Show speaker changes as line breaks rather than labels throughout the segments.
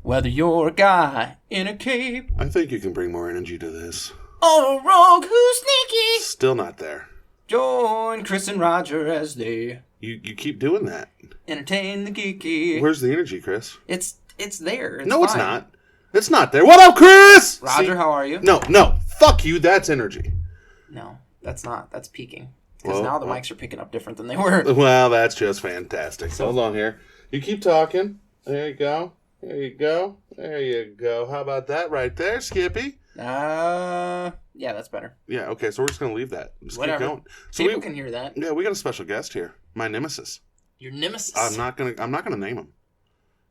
Whether you're a guy in a cape
I think you can bring more energy to this.
or a rogue who's sneaky,
Still not there.
join Chris and Roger as they
You keep doing that.
entertain the geeky.
Where's the energy, Chris?
It's there. It's
No, it's
fine.
not. It's not there. What up, Chris?
Roger, how are you?
No. Fuck you. That's energy.
No, that's not. That's peaking. Because
Well,
now the mics are picking up different than they were.
Well, that's just fantastic. Hold on here. You keep talking. There you go. There you go. There you go. How about that right there, Skippy?
Yeah, that's better.
Yeah, okay, so we're just going to leave that. Just
Whatever.
keep going. So
People can hear that.
Yeah, we got a special guest here. My nemesis.
Your nemesis.
I'm not gonna name him.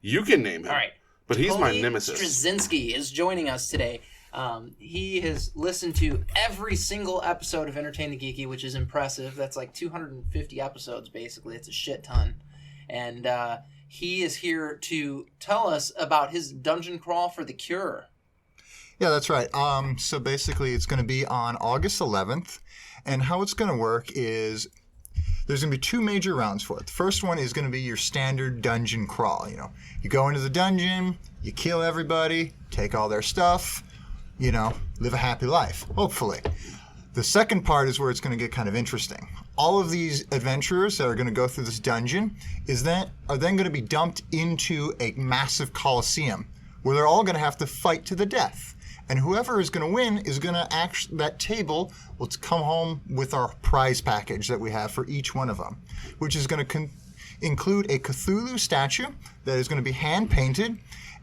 You can name him.
All right.
But he's my
Tony
nemesis.
Straczynski is joining us today. He has listened to every single episode of Entertain the Geeky, which is impressive. That's like 250 episodes, basically. It's a shit ton. And he is here to tell us about his dungeon crawl for The Cure.
Yeah, that's right. So basically, it's going to be on August 11th. And how it's going to work is there's going to be two major rounds for it. The first one is going to be your standard dungeon crawl. You know, you go into the dungeon, you kill everybody, take all their stuff, you know, live a happy life, hopefully. The second part is where it's going to get kind of interesting. All of these adventurers that are going to go through this dungeon are then going to be dumped into a massive coliseum where they're all going to have to fight to the death. And whoever is going to win is going to that table will come home with our prize package that we have for each one of them, which is going to include a Cthulhu statue that is going to be hand painted.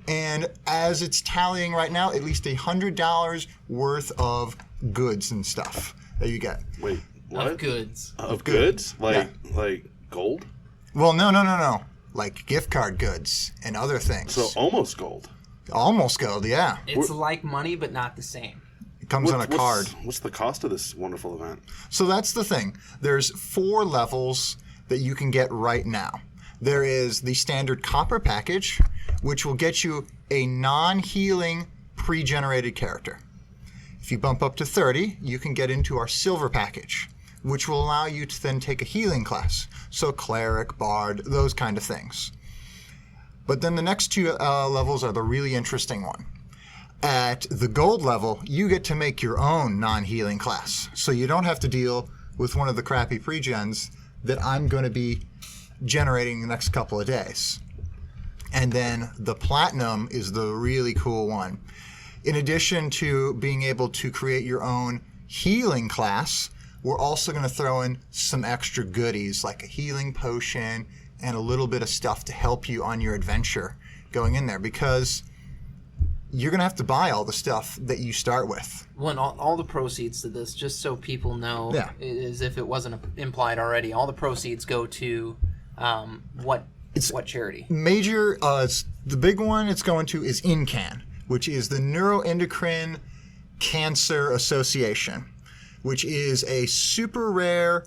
And as it's tallying right now, at least $100 worth of goods and stuff that you get.
Wait, what?
Of goods.
Of goods? Like gold?
Well, no. Like gift card goods and other things.
So almost gold.
Almost gold, yeah.
It's like money, but not the same.
It comes on a card.
What's the cost of this wonderful event?
So that's the thing. There's 4 levels that you can get right now. There is the standard copper package, which will get you a non-healing pre-generated character. If you bump up to 30, you can get into our silver package, which will allow you to then take a healing class. So cleric, bard, those kind of things. But then the next 2 levels are the really interesting one. At the gold level, you get to make your own non-healing class. So you don't have to deal with one of the crappy pre-gens that I'm going to be generating the next couple of days. And then the platinum is the really cool one. In addition to being able to create your own healing class, we're also going to throw in some extra goodies like a healing potion and a little bit of stuff to help you on your adventure going in there, because you're going to have to buy all the stuff that you start with.
Well, and all the proceeds to this, just so people know, as if it wasn't implied already, all the proceeds go to what charity?
Major, the big one it's going to is INCAN, which is the Neuroendocrine Cancer Association, which is a super rare,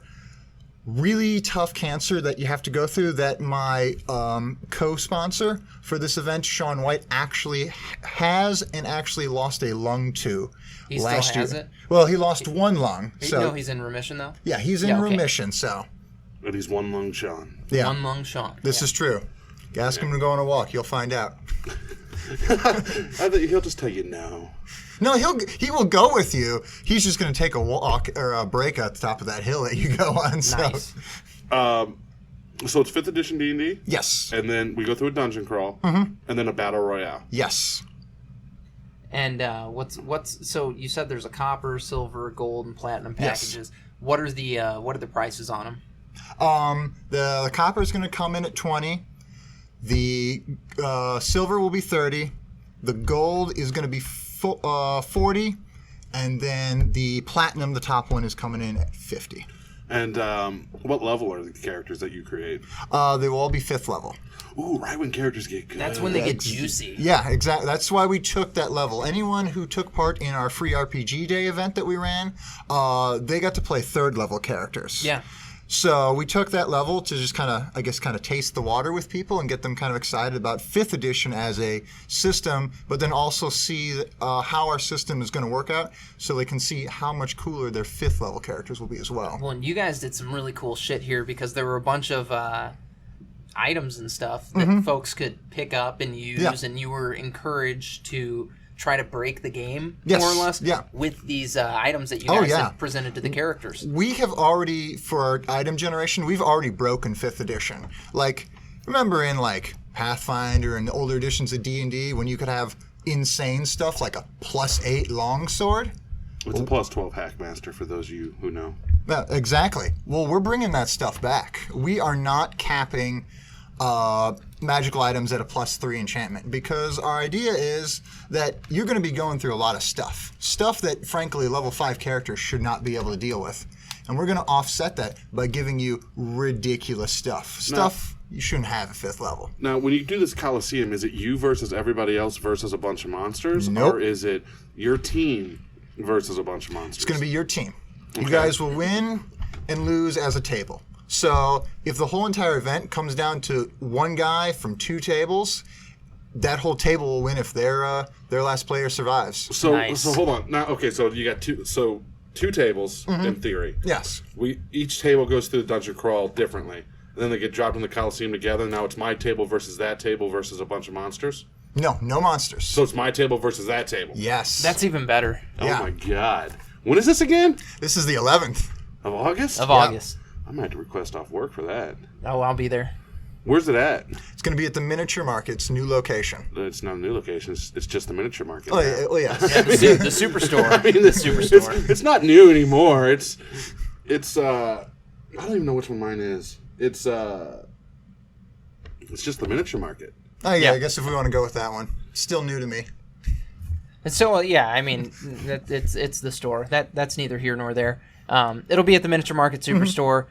really tough cancer that you have to go through that my co-sponsor for this event, Sean White, actually has and actually lost a lung to last year. He still has it? Well, he lost one lung.
No, he's in remission, though?
Yeah, he's in remission, so.
But he's one lung Sean.
Yeah.
One lung Sean.
This is true. Ask him to go on a walk. You'll find out.
I think he'll just tell you no.
No, he will go with you. He's just going to take a walk or a break at the top of that hill that you go on.
Nice.
So it's 5th edition D&D?
Yes.
And then we go through a dungeon crawl, and then a battle royale.
Yes.
And so you said there's a copper, silver, gold, and platinum packages.
Yes.
What are the prices on them?
The copper is going to come in at 20. The silver will be 30. The gold is going to be 40, and then the platinum, the top one, is coming in at 50.
And what level are the characters that you create?
They will all be 5th level.
Ooh, right when characters get good.
That's when they get juicy.
Yeah, exactly. That's why we took that level. Anyone who took part in our free RPG Day event that we ran, they got to play 3rd level characters.
Yeah.
So we took that level to just kind of taste the water with people and get them kind of excited about 5th edition as a system, but then also see how our system is going to work out so they can see how much cooler their 5th level characters will be as well.
Well, and you guys did some really cool shit here because there were a bunch of items and stuff that folks could pick up and use, and you were encouraged to try to break the game, more or less, with these items that you guys have presented to the characters.
We have already, for our item generation, we've already broken 5th edition. Like, remember in, like, Pathfinder and the older editions of D&D when you could have insane stuff like a +8 longsword?
It's a +12 Hackmaster for those of you who know.
Yeah, exactly. Well, we're bringing that stuff back. We are not capping magical items at a +3 enchantment because our idea is that you're going to be going through a lot of stuff that, frankly, level 5 characters should not be able to deal with. And we're going to offset that by giving you ridiculous stuff you shouldn't have at 5th level.
Now, when you do this Coliseum, is it you versus everybody else versus a bunch of monsters?
Nope.
Or is it your team versus a bunch of monsters?
It's going to be your team. Okay. You guys will win and lose as a table. So if the whole entire event comes down to one guy from 2 tables, that whole table will win if their last player survives.
So hold on. Now, okay, so you got two tables in theory.
Yes.
Each table goes through the dungeon crawl differently. And then they get dropped in the Coliseum together. Now it's my table versus that table versus a bunch of monsters?
No monsters.
So it's my table versus that table?
Yes.
That's even better.
Oh my God. When is this again?
This is the 11th.
Of August?
Of August.
I might have to request off work for that.
Oh, I'll be there.
Where's it at?
It's going to be at the Miniature Market's new location.
It's not a new location. It's just the Miniature Market.
Oh, yeah.
The Superstore.
I mean,
the Superstore.
It's not new anymore. It's I don't even know which one mine is. It's just the Miniature Market.
Oh, yeah, I guess if we want to go with that one. Still new to me.
And so, I mean, it's the store. That's neither here nor there. It'll be at the Miniature Market Superstore,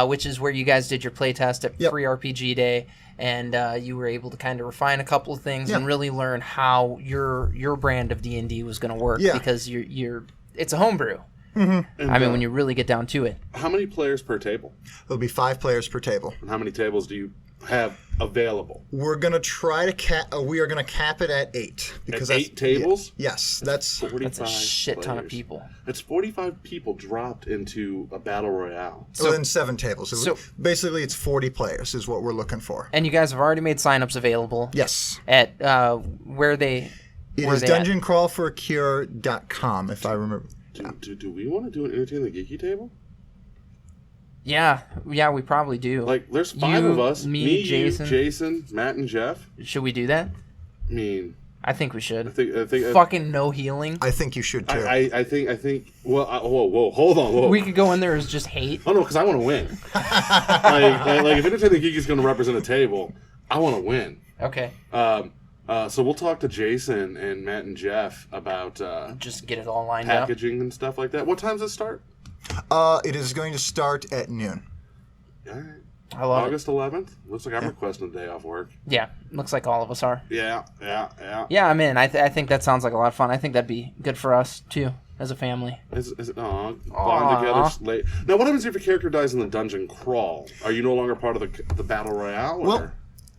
which is where you guys did your playtest at Free RPG Day, and you were able to kind of refine a couple of things and really learn how your brand of D&D was going to work because it's a homebrew. And, I mean, when you really get down to it.
How many players per table?
There'll be 5 players per table.
And how many tables do you have available?
We're going to try to we are going to cap it at 8 because
at 8 tables?
Yes, that's
a shit ton of people.
That's 45 people dropped into a battle royale.
So then 7 tables. So basically, it's 40 players is what we're looking for.
And you guys have already made signups available.
Yes.
At where they.
It is dungeoncrawlforacure.com, if I remember.
Do we want to do an Entertain the Geeky table?
Yeah, we probably do.
Like, there's 5 of us. Me,
Jason.
You, Jason, Matt, and Jeff.
Should we do that?
I mean...
I think we should.
I think
fucking no healing.
I think you should, too.
I think... Well, whoa, hold on, whoa.
We could go in there as just hate.
Oh, no, because I want to win. like, if Entertain the Geeky is going to represent a table, I want to win.
Okay.
So we'll talk to Jason and Matt and Jeff about...
just get it all lined
packaging and stuff like that. What time does it start?
It is going to start at noon.
All right.
I love
August 11th? Looks like I'm requesting a day off work.
Yeah, looks like all of us are.
Yeah.
Yeah, I'm in. I think that sounds like a lot of fun. I think that'd be good for us, too, as a family.
Bond together late. Now, what happens if your character dies in the dungeon crawl? Are you no longer part of the battle royale? Or?
Well,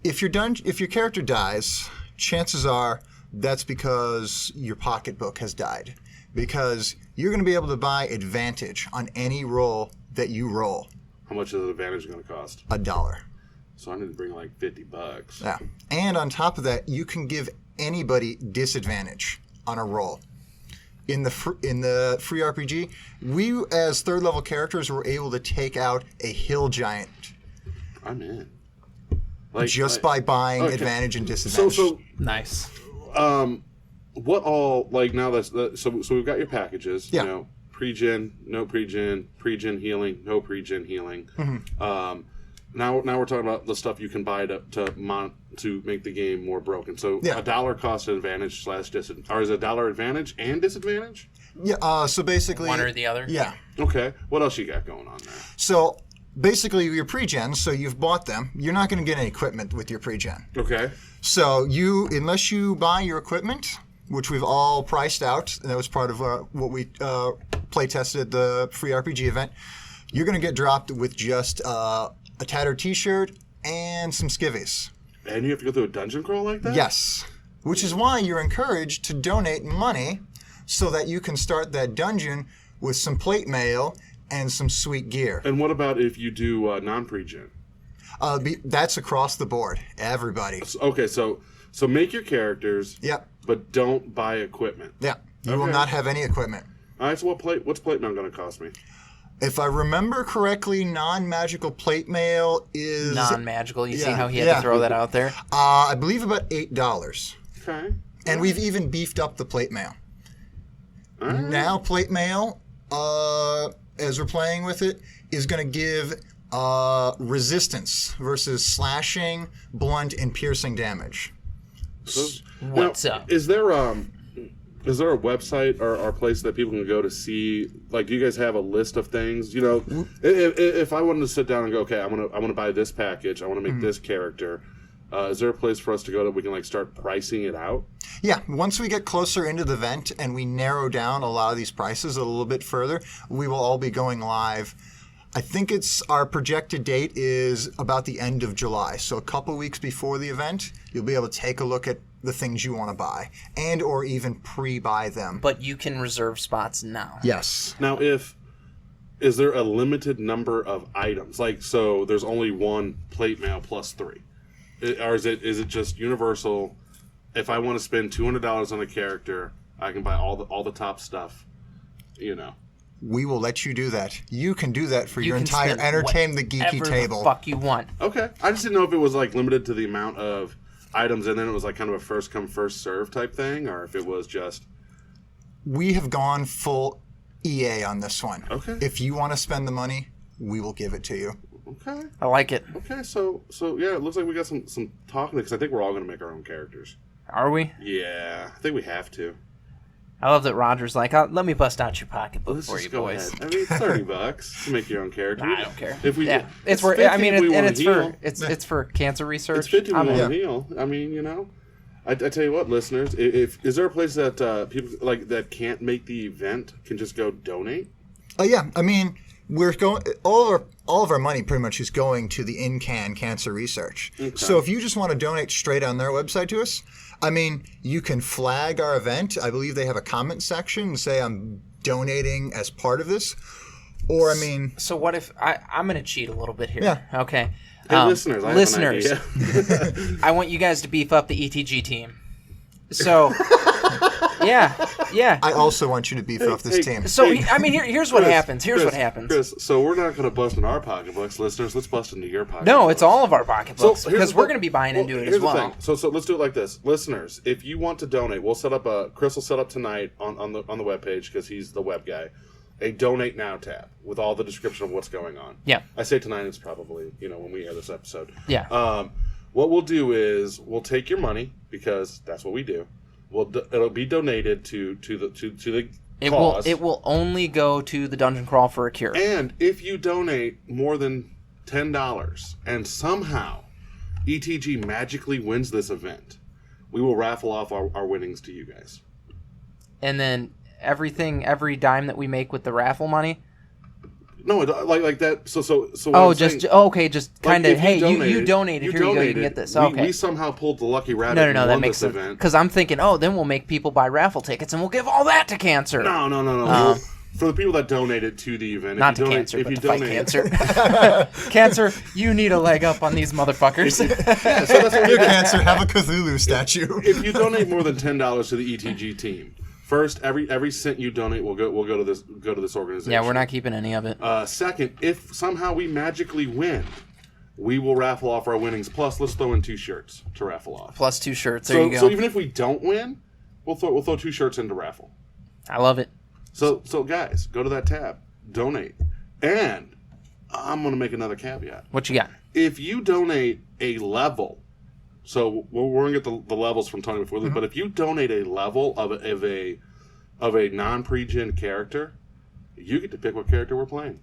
if your character dies, chances are that's because your pocketbook has died. Because you're going to be able to buy advantage on any roll that you roll.
How much is the advantage going to cost?
$1.
So I need to bring like $50.
Yeah. And on top of that, you can give anybody disadvantage on a roll. In the free RPG, we as 3rd level characters were able to take out a hill giant.
I'm in.
By buying advantage and disadvantage.
So
nice.
What all now that's so we've got your packages.
Yeah.
You know, pre-gen, no pre-gen, pre-gen healing, no pre-gen healing.
Mm-hmm.
Now we're talking about the stuff you can buy to make the game more broken. So $1 cost advantage / disadvantage, or is it $1 advantage and disadvantage?
Yeah. So basically,
one or the other.
Yeah.
Okay. What else you got going on there?
So basically, your pre-gens. So you've bought them. You're not going to get any equipment with your pre-gen.
Okay.
So unless you buy your equipment, which we've all priced out, and that was part of what we play tested at the free RPG event, you're going to get dropped with just a tattered T-shirt and some skivvies.
And you have to go through a dungeon crawl like that?
Yes. Which is why you're encouraged to donate money so that you can start that dungeon with some plate mail and some sweet gear.
And what about if you do non-pre-gen?
That's across the board. Everybody.
Okay, so make your characters.
Yep.
But don't buy equipment.
Yeah. You will not have any equipment.
All right. So what's plate mail going to cost me?
If I remember correctly, non-magical plate mail is
non-magical. You see how he had to throw that out there?
I believe about $8.
Okay.
And we've even beefed up the plate mail.
Right.
Now plate mail, as we're playing with it, is going to give resistance versus slashing, blunt, and piercing damage.
What's up?
Is there a website or a place that people can go to see? Like, do you guys have a list of things? You know, if I wanted to sit down and go, okay, I want to buy this package, I want to make this character. Is there a place for us to go that we can like start pricing it out?
Yeah, once we get closer into the event and we narrow down a lot of these prices a little bit further, we will all be going live. I think our projected date is about the end of July. So a couple weeks before the event, you'll be able to take a look at the things you want to buy and or even pre-buy them.
But you can reserve spots now.
Yes.
Now, is there a limited number of items? Like, so there's only one plate mail plus 3. Or is it just universal? If I want to spend $200 on a character, I can buy all the top stuff, you know.
We will let you do that. You can do that for your
can
entire
spend
Entertain the Geeky table.
The fuck you want.
Okay. I just didn't know if it was like limited to the amount of items and then it was like kind of a first come first serve type thing, or if it was just.
We have gone full EA on this one.
Okay.
If you want to spend the money, we will give it to you.
Okay.
I like it.
Okay, so yeah, it looks like we got some talking because I think we're all going to make our own characters.
Are we?
Yeah, I think we have to.
I love that Roger's like, let me bust out your pocketbook
Let's
for
just
you
go
boys.
ahead. I mean, $30 to make your own character.
Nah, I don't care.
If we,
it's for. I mean, it's for cancer research.
It's 50 we want to heal. I mean, you know, I tell you what, listeners, is there a place that people like that can't make the event can just go donate?
Oh yeah, I mean, we're going all of our money pretty much is going to the InCan cancer research. Okay. So if you just want to donate straight on their website to us, I mean, you can flag our event. I believe they have a comment section and say I'm donating as part of this. Or I mean,
so what if I'm going to cheat a little bit here?
Yeah.
Okay.
Hey, listeners, I have an idea.
I want you guys to beef up the ETG team. So, yeah.
I also want you to beef up this team.
So, I mean, here's what happens.
Chris, so we're not going to bust in our pocketbooks, listeners. Let's bust into your pocketbooks.
No, it's all of our pocketbooks because we're going to be buying into it as well.
So let's do it like this, listeners. If you want to donate, we'll set up Chris will set up tonight on the webpage because he's the web guy. A donate now tab with all the description of what's going on.
Yeah.
I say tonight is probably when we air this episode.
Yeah.
What we'll do is we'll take your money because that's what we do. It'll be donated to the cause.
It will only go to the Dungeon Crawl for a Cure.
And if you donate more than $10 and somehow ETG magically wins this event, we will raffle off our winnings to you guys.
And then every dime that we make with the raffle money.
No, like that. So.
Okay, just kind of. Hey, you donated. Here you go. You can get this. Okay.
We somehow pulled the lucky rabbit.
No, that makes sense. Because I'm thinking, then we'll make people buy raffle tickets, and we'll give all that to cancer.
No. For the people that donated to the event,
not to cancer, but to fight cancer. Cancer, you need a leg up on these motherfuckers.
Yeah, so that's what
Your cancer, have a Cthulhu statue.
If you donate more than $10 to the ETG team. First, every cent you donate will go to this organization.
Yeah, we're not keeping any of it.
Second, if somehow we magically win, we will raffle off our winnings. Plus, let's throw in 2 shirts to raffle off.
Plus 2 shirts. There you go.
So even if we don't win, we'll throw 2 shirts into raffle.
I love it.
So guys, go to that tab, donate, and I'm gonna make another caveat.
What you got?
If you donate a level. So we're gonna get the levels from Tony before, but if you donate a level of a non-pre-gen character, you get to pick what character we're playing.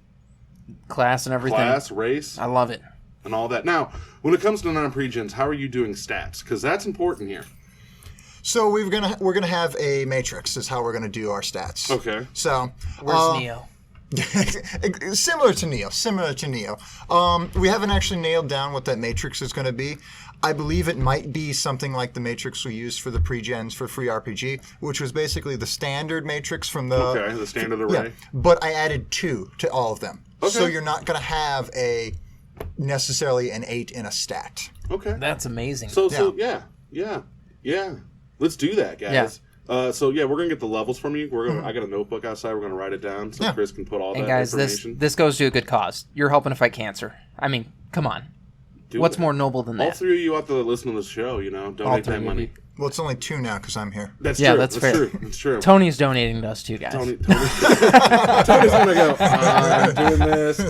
Class and everything.
Class, race.
I love it.
And all that. Now, when it comes to non-pre-gens, how are you doing stats? Because that's important here.
So we're gonna have a matrix. Is how we're gonna do our stats.
Okay.
So
where's Neo?
Similar to Neo. We haven't actually nailed down what that matrix is going to be. I believe it might be something like the matrix we used for the pre-gens for Free RPG, which was basically the standard matrix from the...
the standard array.
Yeah, but I added 2 to all of them.
Okay.
So you're not going to have a necessarily an 8 in a stat.
Okay.
That's amazing.
So yeah. Let's do that, guys.
Yeah.
We're gonna get the levels from you. I got a notebook outside. We're gonna write it down so Chris can put all
and
that
guys,
information.
this goes to a good cause. You're helping to fight cancer. I mean, come on. What's more noble than that?
All 3 of you out there that listen to this show, donate that money.
Well, it's only 2 now because I'm here.
That's true.
That's fair.
True. That's true.
Tony's donating to us too, guys.
Tony's gonna go. I'm doing this,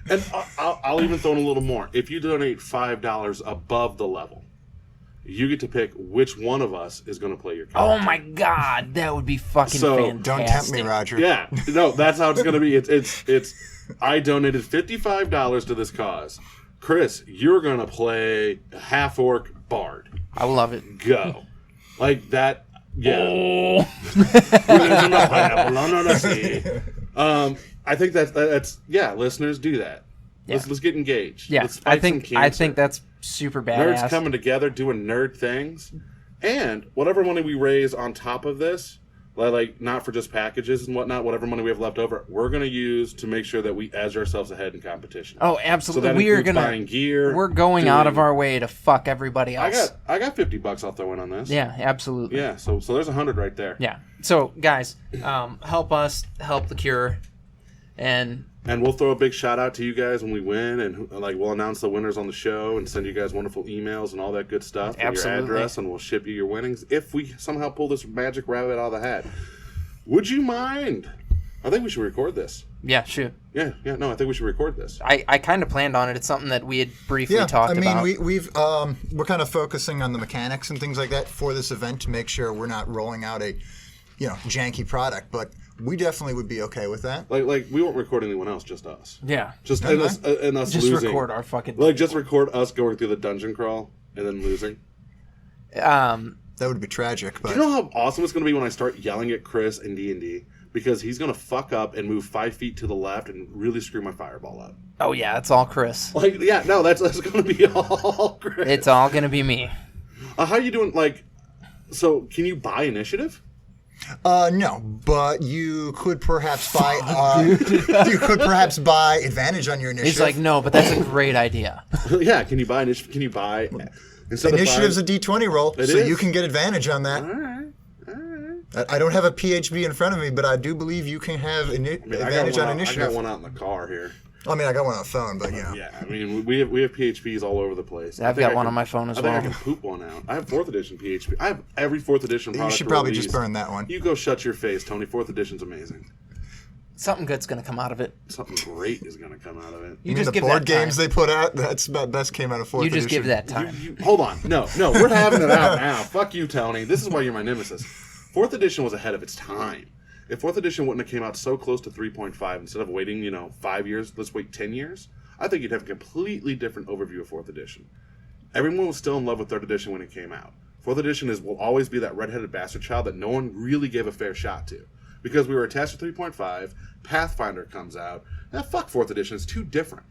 and I'll even throw in a little more. If you donate $5 above the level, you get to pick which one of us is going to play your character.
Oh my god, that would be fucking fantastic.
Don't tempt me, Roger.
Yeah, no, that's how it's going to be. It's. I donated $55 to this cause. Chris, you're going to play a half-orc bard.
I love it.
Go. Like that, yeah.
Oh.
I think that's listeners, do that.
Yeah.
Let's get engaged.
Yeah,
Let's fight some cancer.
I think that's super badass.
Nerds coming together doing nerd things, and whatever money we raise on top of this, like not for just packages and whatnot, whatever money we have left over, we're going to use to make sure that we edge ourselves ahead in competition.
Oh, absolutely.
So that
we are
includes
gonna
buying gear.
We're going out of our way to fuck everybody else.
I got $50 I'll throw in on this.
Yeah, absolutely.
Yeah, so there's 100 right there.
Yeah. So guys, help us help the cure, and
we'll throw a big shout out to you guys when we win, and we'll announce the winners on the show and send you guys wonderful emails and all that good stuff.
Absolutely.
And your address, and we'll ship you your winnings if we somehow pull this magic rabbit out of the hat. Would you mind? I think we should record this.
Yeah, shoot.
Yeah, no, I think we should record this.
I kind of planned on it. It's something that we had briefly talked about.
We're kind of focusing on the mechanics and things like that for this event to make sure we're not rolling out a, janky product, but we definitely would be okay with that.
Like we won't record anyone else, just us.
Yeah.
Just and us
just
losing.
Record our fucking.
Just record us going through the dungeon crawl and then losing.
That would be tragic. But
do you know how awesome it's going to be when I start yelling at Chris in D&D? Because he's going to fuck up and move 5 feet to the left and really screw my fireball up.
Oh, yeah, it's all Chris.
That's going to be all Chris.
It's all going to be me.
How are you doing? So can you buy initiative?
No, but you could perhaps buy. Advantage on your initiative.
He's like, no, but that's a great idea.
Yeah, can you buy initiative? Can you buy
initiative's a D20 roll, so
is.
you can get advantage on that.
All right.
I don't have a PHB in front of me, but I do believe you can have advantage on initiative.
I got one out in the car here.
I mean, I got one on the phone, but
Yeah, I mean, we have PHPs all over the place.
I've got one on my phone as well.
I think I can poop one out. I have 4th edition PHP. I have every 4th edition product.
You should probably just burn that one.
You go shut your face, Tony. 4th edition's amazing.
Something good's going to come out of it.
Something great is going to come out of it.
You just the give board that games they put out, that's about best came out of 4th edition.
You just give that time.
Hold on. No, we're having it out now. Fuck you, Tony. This is why you're my nemesis. 4th edition was ahead of its time. If 4th edition wouldn't have came out so close to 3.5, instead of waiting, 5 years, let's wait 10 years, I think you'd have a completely different overview of 4th edition. Everyone was still in love with 3rd edition when it came out. 4th edition will always be that redheaded bastard child that no one really gave a fair shot to. Because we were attached to 3.5, Pathfinder comes out, fuck 4th edition, it's too different.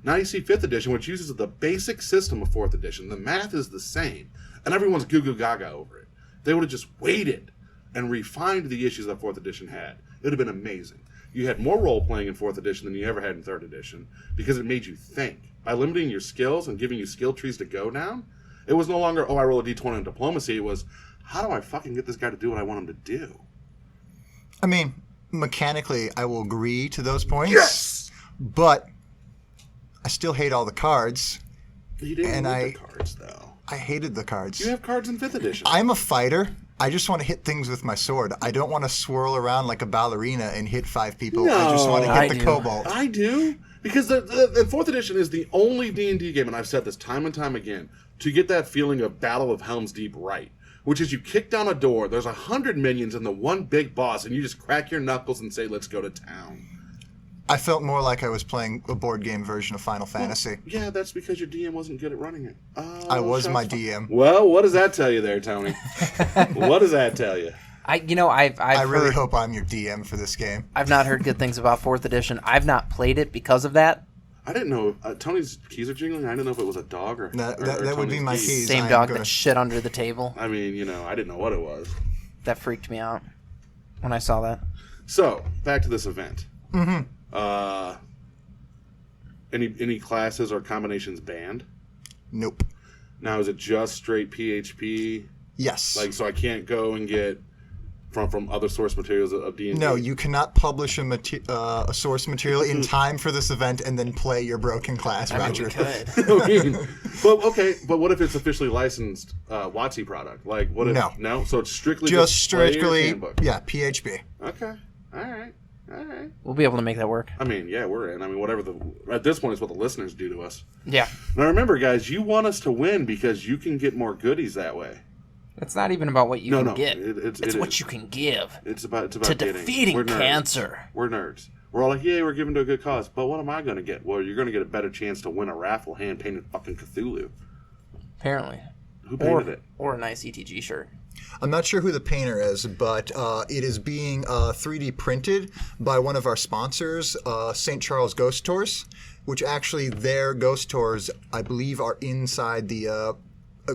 Now you see 5th edition, which uses the basic system of 4th edition. The math is the same, and everyone's goo-goo gaga over it. They would have just waited and refined the issues that 4th edition had. It would have been amazing. You had more role-playing in 4th edition than you ever had in 3rd edition because it made you think. By limiting your skills and giving you skill trees to go down, it was no longer, I roll a d20 in diplomacy. It was, how do I fucking get this guy to do what I want him to do?
I mean, mechanically, I will agree to those points.
Yes!
But I still hate all the cards.
You didn't hate the cards, though.
I hated the cards.
You have cards in 5th edition.
I'm a fighter. I just want to hit things with my sword. I don't want to swirl around like a ballerina and hit 5 people.
No,
I just want to hit the kobold.
I do. Because the 4th edition is the only D&D game, and I've said this time and time again, to get that feeling of Battle of Helm's Deep right. Which is you kick down a door, there's 100 minions and the one big boss, and you just crack your knuckles and say, let's go to town.
I felt more like I was playing a board game version of Final Fantasy.
Yeah, that's because your DM wasn't good at running it.
I was my DM.
Well, what does that tell you there, Tony? What does that tell you?
I
really hope I'm your DM for this game.
I've not heard good things about 4th edition. I've not played it because of that.
I didn't know. Tony's keys are jingling. I didn't know if it was a dog or
that would be my keys.
Same dog that shit under the table.
I mean, I didn't know what it was.
That freaked me out when I saw that.
So, back to this event.
Mm-hmm.
any classes or combinations banned?
Nope.
Now, is it just straight PHP?
Yes.
Like, so I can't go and get from other source materials of D&D?
No, you cannot publish a source material in time for this event and then play your broken class, Roger.
But what if it's officially licensed WotC product? Like, what if no? So it's strictly
just strictly
handbook.
Yeah, PHP.
Okay, all right.
We'll be able to make that work.
I mean, yeah, we're in. I mean, whatever at this point is what the listeners do to us.
Yeah.
Now remember, guys, you want us to win because you can get more goodies that way.
It's not even about what you can get.
It's
what you can give.
It's about
to defeating cancer.
We're nerds. We're all like, yeah, we're giving to a good cause. But what am I going to get? Well, you're going to get a better chance to win a raffle hand-painted fucking Cthulhu.
Apparently.
Who painted it?
Or a nice ETG shirt.
I'm not sure who the painter is, but it is being 3D printed by one of our sponsors, St. Charles Ghost Tours, which actually their ghost tours, I believe, are inside the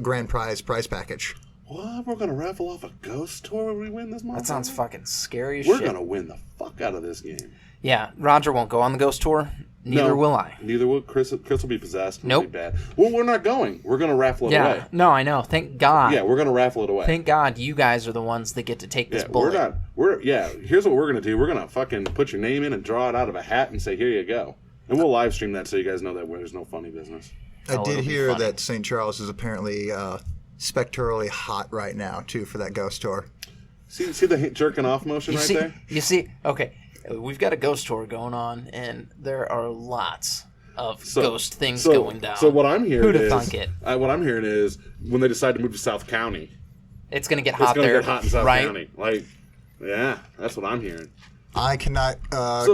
grand prize package.
What? We're going to raffle off a ghost tour when we win this month?
That sounds fucking scary as
shit.
shit.
We're going to win the fuck out of this game.
Yeah, Roger won't go on the ghost tour. Neither will I.
Neither will Chris. Chris will be possessed.
Nope.
It'll be bad. Well, we're not going. We're going to raffle it away.
No, I know. Thank God.
Yeah, we're going to raffle it away.
Thank God you guys are the ones that get to take this bullet.
Here's what we're going to do. We're going to fucking put your name in and draw it out of a hat and say, here you go. And we'll live stream that so you guys know that there's no funny business.
I did hear that St. Charles is apparently spectrally hot right now, too, for that ghost tour.
See the jerking off motion there?
You see, okay, we've got a ghost tour going on, and there are lots of ghost things going down.
So what I'm hearing
Who'd have thunk it?
What I'm hearing is when they decide to move to South County,
it's going to get hot there.
It's going to get hot in South County. Like, yeah, that's what I'm hearing.
I cannot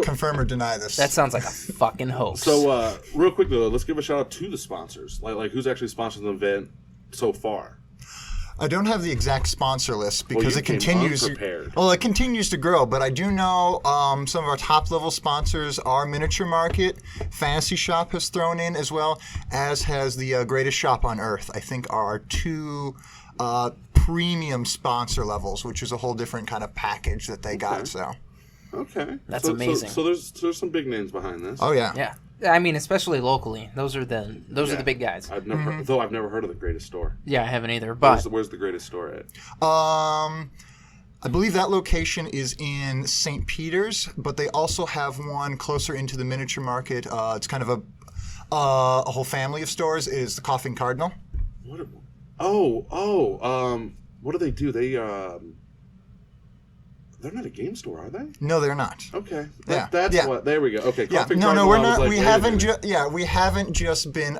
confirm or deny this.
That sounds like a fucking hoax.
So, real quick though, let's give a shout out to the sponsors. Like who's actually sponsoring the event so far?
I don't have the exact sponsor list because it continues.
Unprepared.
Well, it continues to grow, but I do know some of our top level sponsors are Miniature Market, Fantasy Shop has thrown in as well, as has the Greatest Shop on Earth. I think are our two premium sponsor levels, which is a whole different kind of package that they got. So.
Okay,
that's amazing.
So there's some big names behind this.
Oh yeah,
yeah. I mean, especially locally, those are the big guys.
I've never heard of the Greatest Store.
Yeah, I haven't either. But
where's the Greatest Store at?
I believe that location is in St. Peter's, but they also have one closer into the Miniature Market. It's kind of a whole family of stores. It is the Coughing Cardinal.
What do they do? They're not a game store, are they?
No, they're not.
Okay, that's what. There we go. Okay,
yeah. No, we're not. Like, we haven't just been.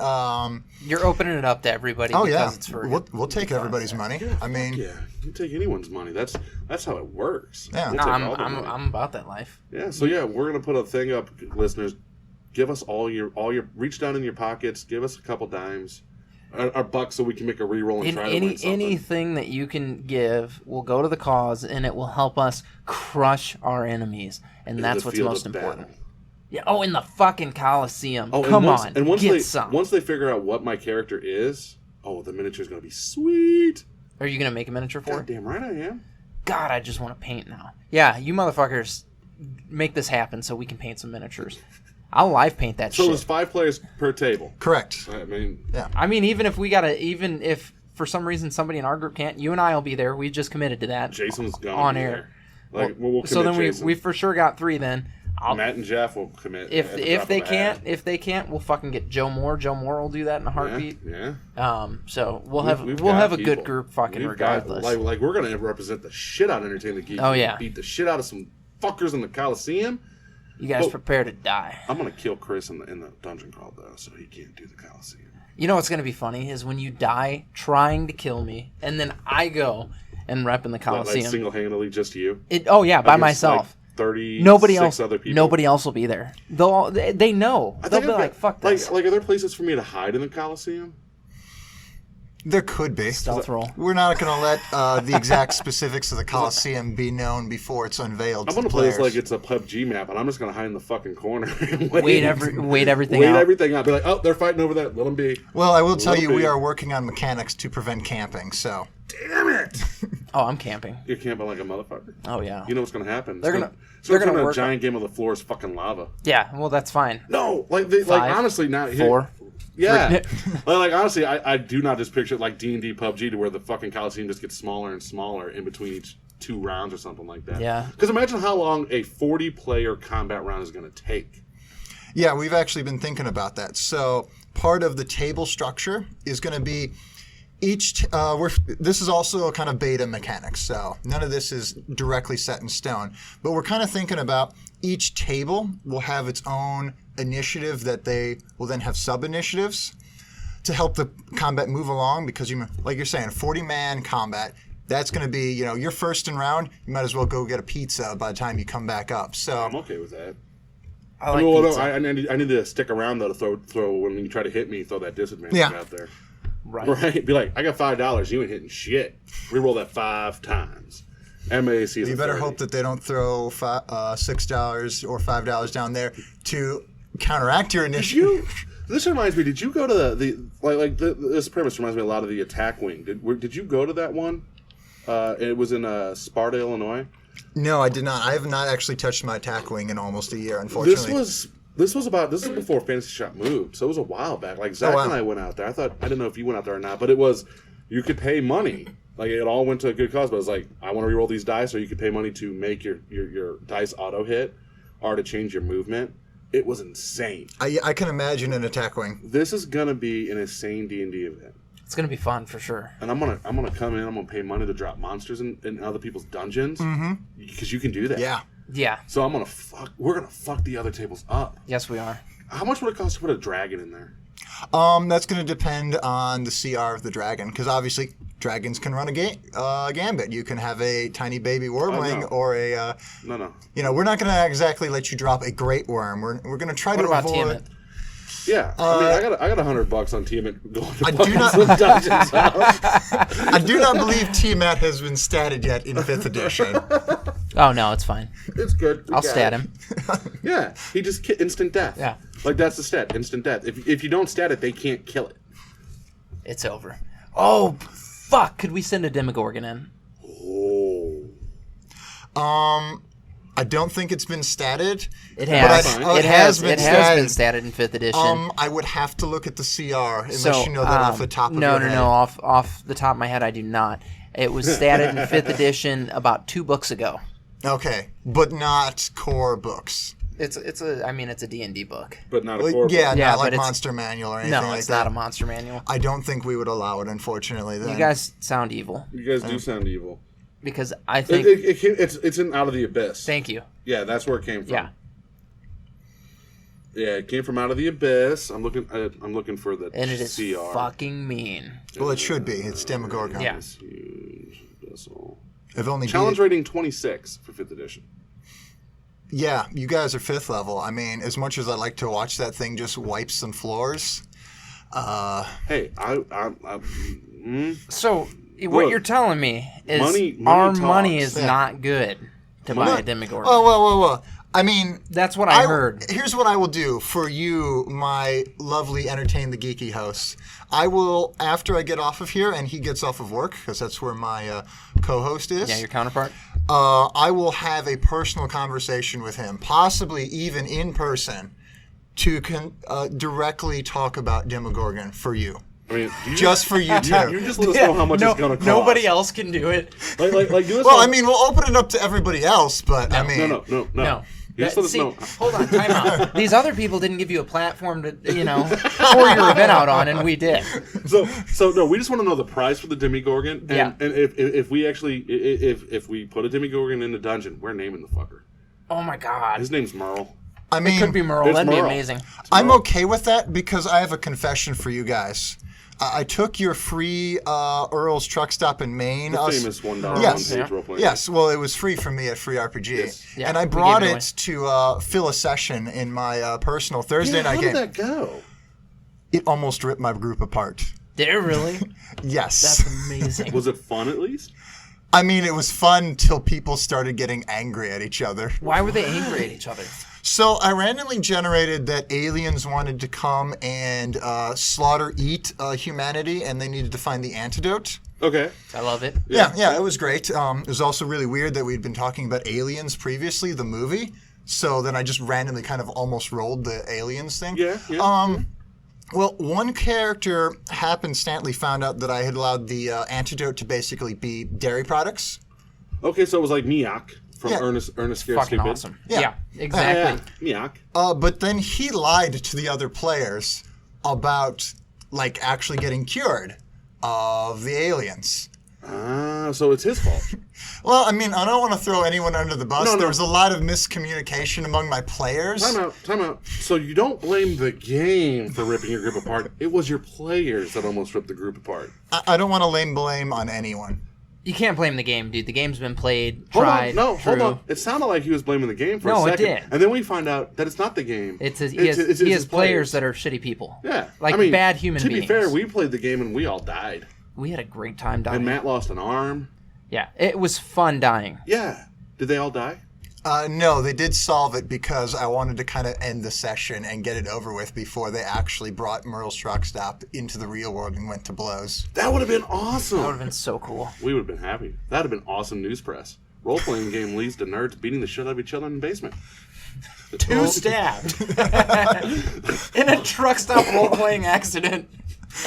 You're opening it up to everybody.
Oh
because it's for
we'll take everybody's money. I mean,
yeah, you take anyone's money. That's how it works.
Yeah,
no, I'm about that life.
Yeah, so we're gonna put a thing up, listeners. Give us all your reach down in your pockets. Give us a couple dimes. Our bucks so we can make a reroll and try to win something.
Anything that you can give will go to the cause, and it will help us crush our enemies, and that's what's most important. Yeah. Oh, in the fucking Coliseum. Oh, come on,
and
some.
Once they figure out what my character is, the miniature's gonna be sweet.
Are you gonna make a miniature for it?
Goddamn right I am.
God, I just want to paint now. Yeah, you motherfuckers, make this happen so we can paint some miniatures. I'll live paint that shit.
So there's 5 players per table.
Correct.
I mean,
yeah.
I mean, even if for some reason somebody in our group can't, you and I will be there. We just committed to that.
Jason's gonna
on
be
air.
There. Like, we'll
so then
Jason.
we for sure got 3 then.
Matt and Jeff will commit.
If they can't, we'll fucking get Joe Moore. Joe Moore will do that in a heartbeat.
Yeah.
So we'll have a good group fucking regardless.
Like we're gonna represent the shit out of Entertain the Geeky.
Oh yeah.
Beat the shit out of some fuckers in the Coliseum.
You guys prepare to die.
I'm going to kill Chris in the dungeon crawl, though, so he can't do the Coliseum.
You know what's going to be funny is when you die trying to kill me, and then I go and rep in the Coliseum.
Like single-handedly, just you?
By myself.
Like 36 other people?
Nobody else will be there. They know. They'll be like, fuck this.
Like, are there places for me to hide in the Coliseum?
There could be.
Stealth roll.
We're not going to let the exact specifics of the Coliseum be known before it's unveiled.
I'm going to play this like it's a PUBG map, and I'm just going to hide in the fucking corner and
wait everything out.
Wait everything out. Be like, oh, they're fighting over there. Let them be.
Well, I will tell you, we are working on mechanics to prevent camping, so.
Damn it!
Oh, I'm camping.
You're camping like a motherfucker.
Oh yeah.
You know what's gonna happen?
They're gonna
a
work
giant game of the floor is fucking lava.
Yeah, well that's fine.
No, like honestly, now
4.
Yeah, like honestly, I do not just picture it like D&D PUBG to where the fucking Coliseum just gets smaller and smaller in between each 2 rounds or something like that.
Yeah.
Because imagine how long a 40-player combat round is going to take.
Yeah, we've actually been thinking about that. So part of the table structure is going to be this is also a kind of beta mechanics, so none of this is directly set in stone. But we're kind of thinking about each table will have its own initiative that they will then have sub-initiatives to help the combat move along, because like you're saying, 40-man combat, that's going to be, you're first in round, you might as well go get a pizza by the time you come back up. So
I'm okay with that.
I like pizza.
I need to stick around though to throw when you try to hit me, throw that disadvantage out there. Right. Be like, I got $5. You ain't hitting shit. Reroll that 5 times. MAC is
you better hope that they don't throw $6 or $5 down there to counteract your initiative.
This reminds me. Did you go to this premise reminds me a lot of the Attack Wing. Did you go to that one? It was in Sparta, Illinois.
No, I did not. I have not actually touched my Attack Wing in almost a year, unfortunately.
This was before Fantasy Shop moved, so it was a while back. Like Zach and I went out there. I didn't know if you went out there or not, but it was you could pay money. Like it all went to a good cause. But it was like, I want to reroll these dice, or you could pay money to make your dice auto hit, or to change your movement. It was insane.
I can imagine an Attack Wing.
This is gonna be an insane D&D event.
It's gonna be fun for sure.
And I'm gonna come in. I'm gonna pay money to drop monsters in other people's dungeons because you can do that.
Yeah.
Yeah.
So we're gonna fuck the other tables up.
Yes, we are.
How much would it cost to put a dragon in there?
That's going to depend on the CR of the dragon, because obviously dragons can run a gambit. You can have a tiny baby wormling or a
no.
We're not going to exactly let you drop a great worm. We're going to try to
about
avoid.
Tiamat?
Yeah, I got $100 on Tiamat going to
I do not.
some dungeons house.
I do not believe Tiamat has been statted yet in 5th edition.
Oh no, it's fine.
It's good.
I'll stat him.
Yeah, he just instant death.
Yeah,
like that's the stat, instant death. If you don't stat it, they can't kill it.
It's over. Oh fuck! Could we send a Demogorgon in?
Oh.
I don't think it's been statted.
It has.
It has been
statted in 5th edition.
I would have to look at the CR unless you know that off the top of your head.
No. Off the top of my head, I do not. It was statted in 5th edition about 2 books ago.
Okay, but not core books.
It's a D&D book.
But not a core book.
Yeah, not like Monster Manual or anything like that.
No, it's not a monster manual.
I don't think we would allow it, unfortunately. Then.
You guys sound evil.
You guys do sound evil.
Because I think
it's in Out of the Abyss.
Thank you.
Yeah, that's where it came from.
Yeah.
Yeah, it came from Out of the Abyss. I'm looking for the
and it is
CR.
fucking mean.
Well, it should be. It's Demogorgon.
Yeah.
If only
challenge rating 26 for 5th edition.
Yeah, you guys are 5th level. I mean, as much as I like to watch that thing just wipe some floors.
Hey,
So what you're telling me is
money
our
talks.
money is not good to buy a Demogorgon.
Oh, well. I mean...
That's what I heard.
Here's what I will do for you, my lovely Entertain the Geeky host. I will, after I get off of here, and he gets off of work, because that's where my co-host is.
Yeah, your counterpart.
I will have a personal conversation with him, possibly even in person, to directly talk about Demogorgon for you.
I mean,
just for you two.
You just let us know how much it's going to cost.
Nobody else can do it.
Like do us
well, I mean, we'll open it up to everybody else, but
no,
I mean...
No.
Hold on, time out. These other people didn't give you a platform to, pour your event out on, and we did.
So no, we just want to know the price for the Demogorgon, and if we put a Demogorgon in a dungeon, we're naming the fucker.
Oh my god.
His name's Merle.
I mean,
it could be Merle. That'd be amazing.
I'm okay with that because I have a confession for you guys. I took your free Earl's Truck Stop in Maine.
The famous $1 one-page role-playing.
Yes, well, it was free for me at Free RPG.
Yes.
Yeah,
and I brought it to fill a session in my personal Thursday night game.
How did that go?
It almost ripped my group apart.
Did it really?
Yes.
That's amazing.
Was it fun at least?
I mean, it was fun till people started getting angry at each other.
Why were they angry at each other?
So I randomly generated that aliens wanted to come and eat humanity, and they needed to find the antidote.
Okay.
I love it.
Yeah, it was great. It was also really weird that we'd been talking about Aliens previously, the movie. So then I just randomly kind of almost rolled the Aliens thing.
Yeah.
Well, one character happenstantly found out that I had allowed the antidote to basically be dairy products.
Okay, so it was like Miak from
Yeah.
Ernest Scared
Fucking
Stupid.
awesome.
Yeah.
Yeah, exactly.
Yeah, Miak.
But then he lied to the other players about like actually getting cured of the aliens.
So it's his fault.
Well, I mean, I don't want to throw anyone under the bus.
No.
There was a lot of miscommunication among my players.
Time out. So you don't blame the game for ripping your group apart. It was your players that almost ripped the group apart.
I don't want to lay blame on anyone.
You can't blame the game, dude. The game's been played,
Hold
tried,
on.
true.
Hold on. It sounded like he was blaming the game for a
No, it
second.
did.
And then we find out that it's not the game.
He
It's
has
his
players that are shitty people.
Yeah.
Like
I mean,
bad human beings.
To be fair, we played the game and we all died.
We had a great time dying.
And Matt lost an arm.
Yeah, it was fun dying.
Yeah. Did they all die?
No, they did solve it because I wanted to kind of end the session and get it over with before they actually brought Merle's truck stop into the real world and went to blows.
That would have been awesome.
That would have been so cool.
We would have been happy. That would have been awesome news press. Role-playing game leads to nerds beating the shit out of each other in the basement.
Two stabbed. In a truck stop role-playing accident.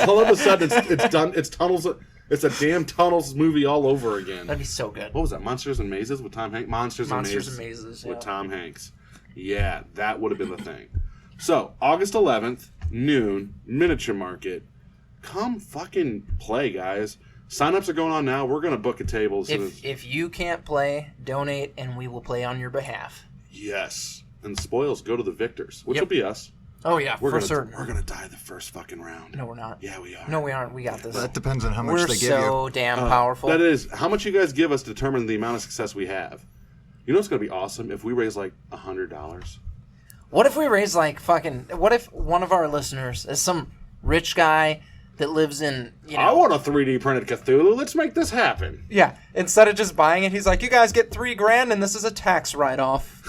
All of a sudden, it's done. It's tunnels. It's a damn Tunnels movie all over again.
That'd be so good.
What was that? Monsters and Mazes with Tom Hanks? Monsters and
Mazes,
with
yeah.
Tom Hanks. Yeah, that would have been the thing. So, August 11th, noon, miniature market. Come fucking play, guys. Sign-ups are going on now. We're going to book a table as soon as...
If you can't play, donate, and we will play on your behalf.
Yes. And spoils go to the victors, which
Yep.
will be us.
Oh, yeah,
We're
for
gonna,
certain.
We're going to die the first fucking round.
No, we're not.
Yeah, we are.
No, we aren't. We got this.
That depends on how much
We're
they give
so
you.
damn powerful.
That is, how much you guys give us determines the amount of success we have. You know what's going to be awesome? If we raise like $100.
What if we raise what if one of our listeners is some rich guy that lives in,
I want a 3D printed Cthulhu. Let's make this happen.
Yeah, instead of just buying it, he's like, you guys get $3,000 and this is a tax write-off.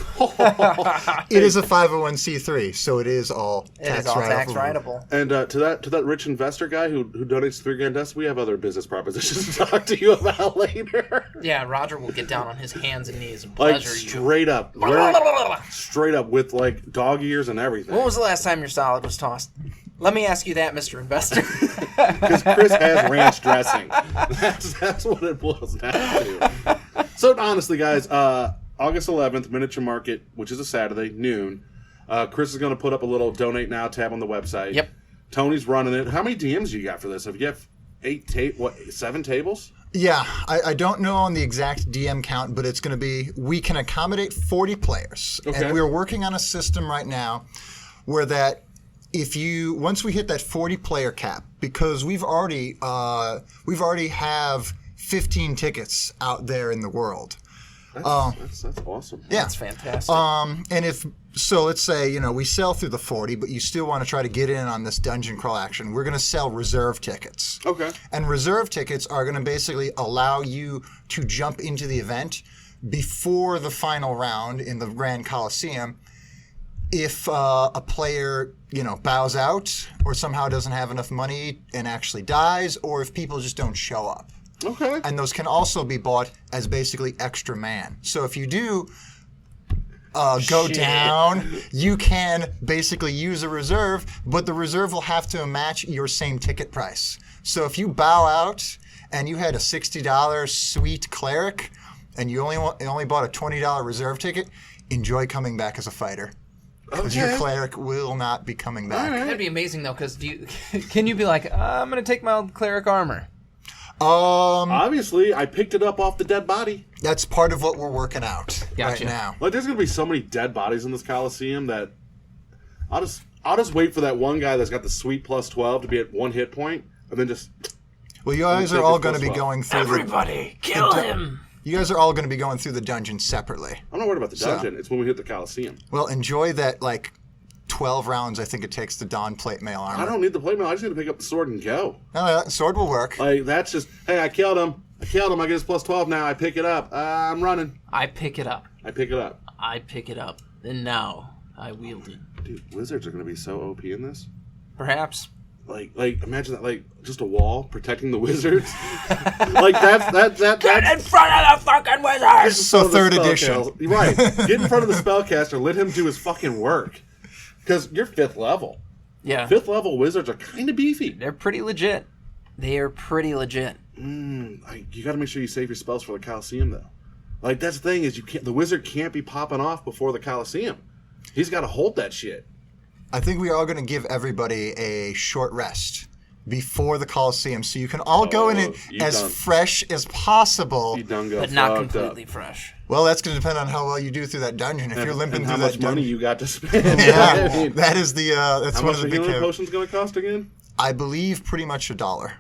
It is a 501c3, so it is all tax
tax-writable.
And to that rich investor guy who donates $3,000 to us, we have other business propositions to talk to you about later.
Yeah, Roger will get down on his hands and knees and
Like
pleasure you.
straight up with like dog ears and everything.
When was the last time your salad was tossed? Let me ask you that, Mr. Investor.
Because Chris has ranch dressing. That's what it boils down to. So honestly, guys, August 11th, Miniature Market, which is a Saturday, noon. Chris is going to put up a little donate now tab on the website.
Yep.
Tony's running it. How many DMs do you got for this? Have you have 7 tables?
Yeah, I don't know on the exact DM count, but it's going to be, we can accommodate 40 players.
Okay.
And we're working on a system right now where that once we hit that 40 player cap, because we've already have 15 tickets out there in the world.
That's awesome.
Yeah.
That's fantastic.
And let's say, we sell through the 40, but you still want to try to get in on this dungeon crawl action. We're going to sell reserve tickets.
Okay.
And reserve tickets are going to basically allow you to jump into the event before the final round in the Grand Coliseum. If a player, bows out or somehow doesn't have enough money and actually dies, or if people just don't show up.
Okay.
And those can also be bought as basically extra man. So if you do go down, you can basically use a reserve, but the reserve will have to match your same ticket price. So if you bow out and you had a $60 sweet cleric and you only bought a $20 reserve ticket, enjoy coming back as a fighter. Because your cleric will not be coming back.
That'd be amazing, though, because can you be like, I'm going to take my old cleric armor?
Obviously, I picked it up off the dead body.
That's part of what we're working out
Gotcha.
right now.
Like, there's going to be so many dead bodies in this Coliseum that I'll just wait for that one guy that's got the sweet plus 12 to be at 1 hit point, and then just...
Well, you guys are all going to be going through
Everybody, kill him!
You guys are all going to be going through the dungeon separately.
I'm not worried about the dungeon. It's when we hit the Coliseum.
Well, enjoy that, 12 rounds I think it takes to don plate mail armor.
I don't need the plate mail. I just need to pick up the sword and go.
Oh, yeah, sword will work.
Like, that's just, hey, I killed him. I get his plus 12 now. I pick it up. I'm running.
I pick it up.
I pick it up.
I pick it up. And now, I wielded.
Dude, wizards are going to be so OP in this.
Perhaps.
Like imagine that, like just a wall protecting the wizards. Like that's
Get in front of the fucking wizards.
So third edition.
Right. Get in front of the spellcaster. Let him do his fucking work. Because you're 5th level.
Yeah.
5th level wizards are kind of beefy.
They're pretty legit. They are pretty legit.
You got to make sure you save your spells for the Coliseum, though. Like that's the thing is the wizard can't be popping off before the Coliseum. He's got to hold that shit.
I think we are going to give everybody a short rest before the Coliseum, so you can all go in it as fresh as possible.
You done go
but not
fucked
completely
up.
fresh.
Well, that's going to depend on how well you do through that dungeon. If you're limping
and
through
how
that
much money
dungeon,
you got to spend.
yeah,
I mean,
that is the that's
how
one
much
of the
the
big.
healing potion's going to cost again?
I believe pretty much $1.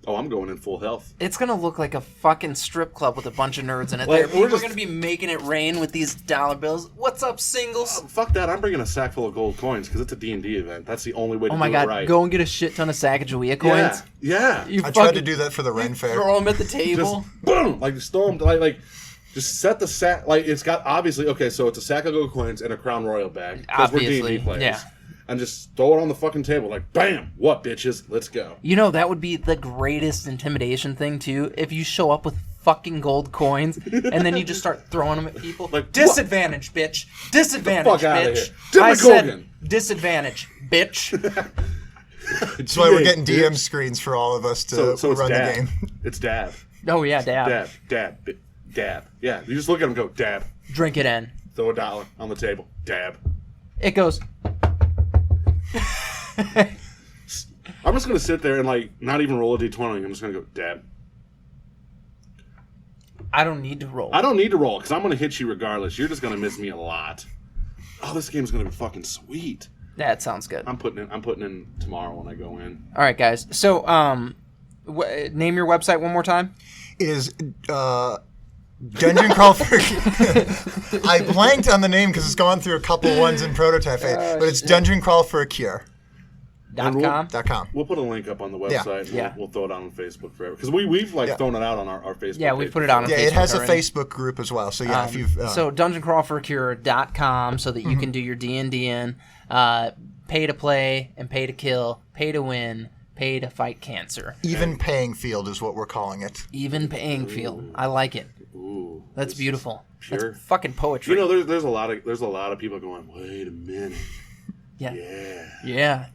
Oh, I'm going in full health.
It's gonna look like a fucking strip club with a bunch of nerds in it.
Like,
We're gonna be making it rain with these dollar bills. What's up, singles?
Fuck that! I'm bringing a sack full of gold coins because it's a D&D event. That's the only way to
Oh my
do
god,
it right.
go and get a shit ton of Sacagawea coins.
Yeah.
You
I
fucking
tried to do that for the Ren Fair.
throw them at the table.
Just boom, like storm, like just set the sack. Like it's got obviously okay, so it's a sack of gold coins and a Crown Royal bag because we're
Obviously,
D&D players.
yeah.
And just throw it on the fucking table, like bam! What bitches? Let's go.
You know, that would be the greatest intimidation thing, too, if you show up with fucking gold coins, and then you just start throwing them at people.
Like,
disadvantage, bitch! Disadvantage,
Fuck outta
bitch!
here. Tim
I
McColgan.
said disadvantage, bitch!
That's why we're getting DM screens for all of us to
So it's
run the
dab.
game.
It's dab,
Oh, yeah, dab.
dab. Yeah, you just look at him, and go dab.
Drink it in.
Throw $1 on the table, dab.
It goes...
I'm just gonna sit there and like not even roll a d20. I'm just gonna go dab.
I don't need to roll.
I don't need to roll because I'm gonna hit you regardless. You're just gonna miss me a lot. Oh, this game's gonna be fucking sweet.
That sounds good.
I'm putting in tomorrow when I go in.
All right, guys. So, name your website one more time.
It is Dungeon Crawl for... I blanked on the name because it's gone through a couple ones in prototype phase, but it's Dungeon Crawl for a Cure.
.com.
We'll put a link up on the website.
Yeah.
We'll throw it on Facebook forever because we've thrown it out on our Facebook.
Yeah, we
page
put it on.
Yeah,
Facebook
it has
already.
a Facebook group as well. So yeah, if you've
So dungeoncrawlforcure.com so that you can do your D&D in, pay to play and pay to kill, pay to win, pay to fight cancer.
even paying field is what we're calling it.
Even paying field. I like it.
Ooh,
That's beautiful.
pure.
That's fucking poetry.
You know, there's a lot of people going. Wait a minute.
yeah.
Yeah.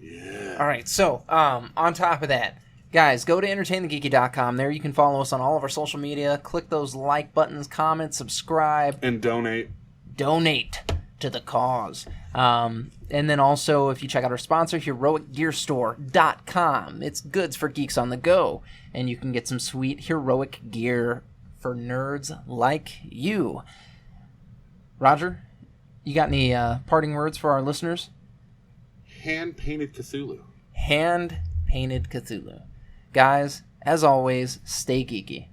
All right. So, on top of that, guys, go to entertainthegeeky.com. There you can follow us on all of our social media. Click those like buttons, comment, subscribe,
And donate.
donate to the cause. And then also, if you check out our sponsor, HeroicGearStore.com. It's goods for geeks on the go. And you can get some sweet heroic gear for nerds like you. Roger, you got any parting words for our listeners?
Hand-painted Cthulhu.
Hand-painted Cthulhu. Guys, as always, stay geeky.